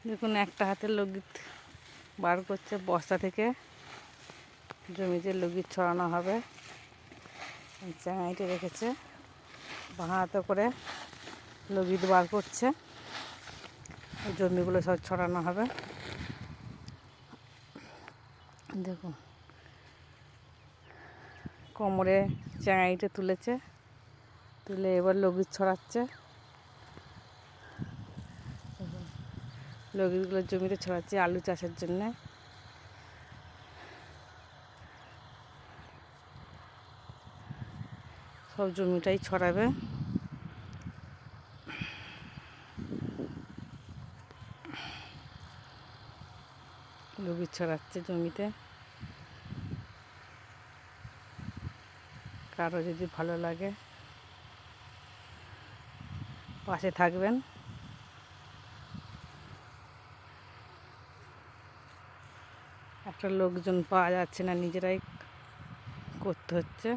দেখুন একটা হাতে লগিত বার করছে বস্তা থেকে, জমিতে লগিত ছড়ানো হবে। চাঙাইটে রেখেছে, বাঁ হাতে করে লগিত বার করছে, জমিগুলো সব ছড়ানো হবে। দেখুন কোমরে চাঙাইটে তুলেছে, তুলে এবার লগিত ছড়াচ্ছে। লগিতগুলো জমিতে ছড়াচ্ছে আলু চাষের জন্যে। সব জমিটাই ছড়াবে। লগিত ছড়াচ্ছে জমিতে। কারো যদি ভালো লাগে পাশে থাকবেন। একটা লোকজন পাওয়া যাচ্ছে না, নিজেরাই করতে হচ্ছে।